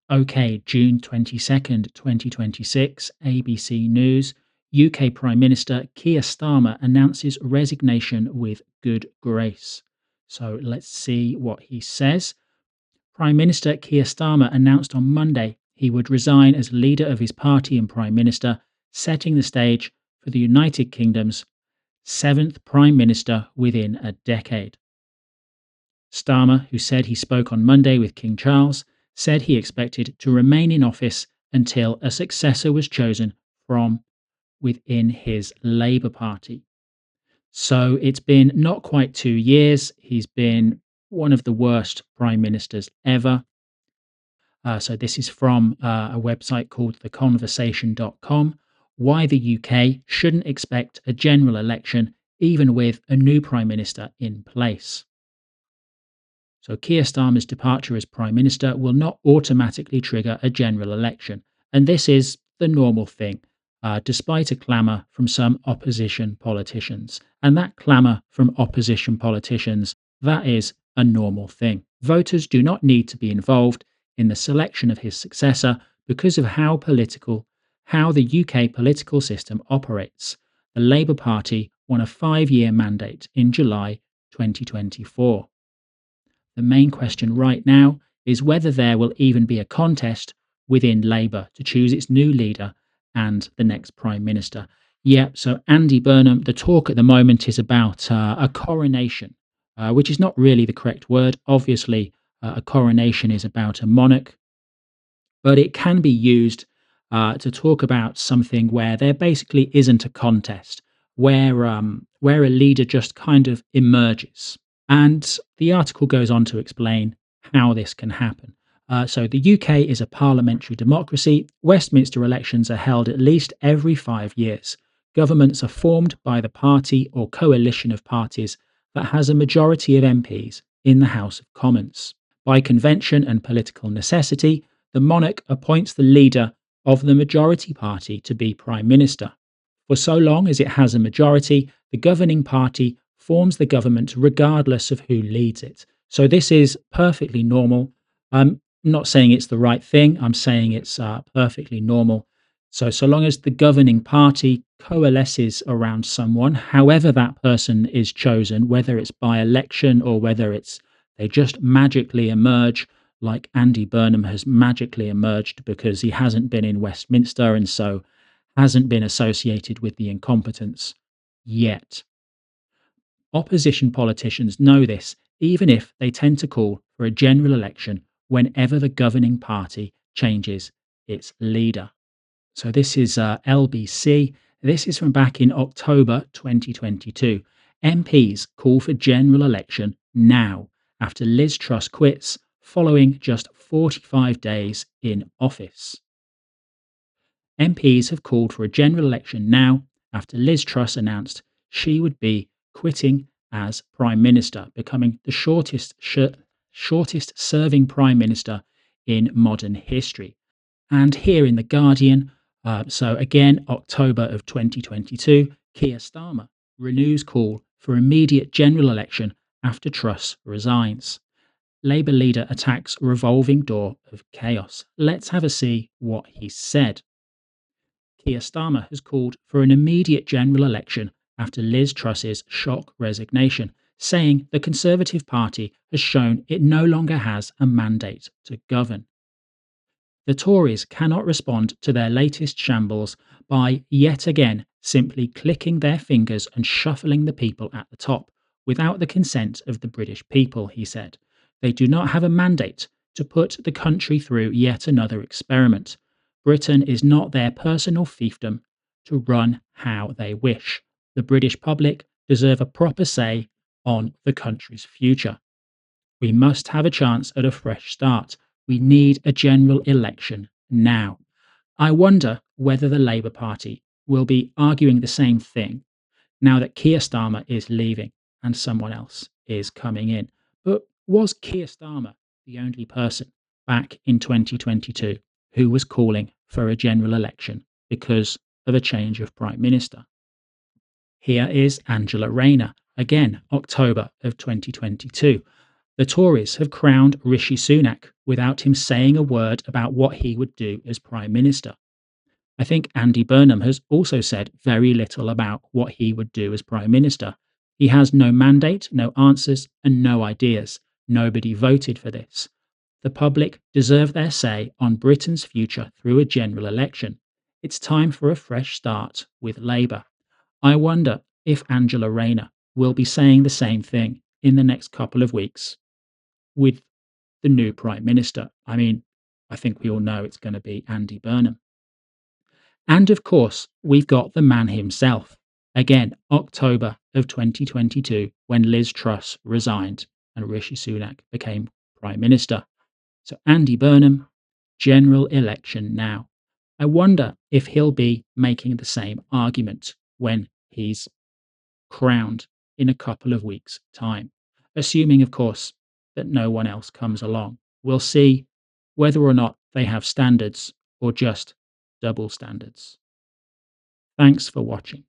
Okay, June 22nd, 2026, ABC News. UK Prime Minister Keir Starmer announces resignation with good grace. So let's see what he says. Prime Minister Keir Starmer announced on Monday he would resign as leader of his party and Prime Minister, setting the stage for the United Kingdom's seventh Prime Minister within a decade. Starmer, who said he spoke on Monday with King Charles, said he expected to remain in office until a successor was chosen from within his Labour Party. So it's been not quite 2 years. He's been one of the worst prime ministers ever. So this is from a website called theconversation.com. Why the UK shouldn't expect a general election even with a new prime minister in place. So Keir Starmer's departure as Prime Minister will not automatically trigger a general election, and this is the normal thing, despite a clamour from some opposition politicians. And that clamour from opposition politicians, that is a normal thing. Voters do not need to be involved in the selection of his successor because of how the UK political system operates. The Labour Party won a 5-year mandate in July 2024. The main question right now is whether there will even be a contest within Labour to choose its new leader and the next Prime Minister. Yeah, so Andy Burnham, the talk at the moment is about a coronation, which is not really the correct word. Obviously, a coronation is about a monarch, but it can be used to talk about something where there basically isn't a contest, where a leader just kind of emerges. And the article goes on to explain how this can happen. So the UK is a parliamentary democracy. Westminster elections are held at least every 5 years. Governments are formed by the party or coalition of parties that has a majority of MPs in the House of Commons. By convention and political necessity, the monarch appoints the leader of the majority party to be Prime Minister. For so long as it has a majority, the governing party forms the government regardless of who leads it. So this is perfectly normal. I'm not saying it's the right thing, I'm saying it's perfectly normal. So long as the governing party coalesces around someone, however that person is chosen, whether it's by election or whether it's they just magically emerge, like Andy Burnham has magically emerged because he hasn't been in Westminster and so hasn't been associated with the incompetence yet. Opposition politicians know this, even if they tend to call for a general election whenever the governing party changes its leader. So this is LBC. This is from back in October 2022. MPs call for general election now after Liz Truss quits following just 45 days in office. MPs have called for a general election now after Liz Truss announced she would be quitting as Prime Minister, becoming the shortest serving Prime Minister in modern history. And here in The Guardian, so again, October of 2022, Keir Starmer renews call for immediate general election after Truss resigns. Labour leader attacks revolving door of chaos. Let's have a see what he said. Keir Starmer has called for an immediate general election after Liz Truss's shock resignation, saying the Conservative Party has shown it no longer has a mandate to govern. The Tories cannot respond to their latest shambles by yet again simply clicking their fingers and shuffling the people at the top without the consent of the British people, he said. They do not have a mandate to put the country through yet another experiment. Britain is not their personal fiefdom to run how they wish. The British public deserve a proper say on the country's future. We must have a chance at a fresh start. We need a general election now. I wonder whether the Labour Party will be arguing the same thing now that Keir Starmer is leaving and someone else is coming in. But was Keir Starmer the only person back in 2022 who was calling for a general election because of a change of Prime Minister? Here is Angela Rayner, again, October of 2022. The Tories have crowned Rishi Sunak without him saying a word about what he would do as Prime Minister. I think Andy Burnham has also said very little about what he would do as Prime Minister. He has no mandate, no answers, and no ideas. Nobody voted for this. The public deserve their say on Britain's future through a general election. It's time for a fresh start with Labour. I wonder if Angela Rayner will be saying the same thing in the next couple of weeks with the new Prime Minister. I mean, I think we all know it's going to be Andy Burnham. And of course, we've got the man himself. Again, October of 2022, when Liz Truss resigned and Rishi Sunak became Prime Minister. So, Andy Burnham, general election now. I wonder if he'll be making the same argument when he's crowned in a couple of weeks' time, assuming, of course, that no one else comes along. We'll see whether or not they have standards or just double standards. Thanks for watching.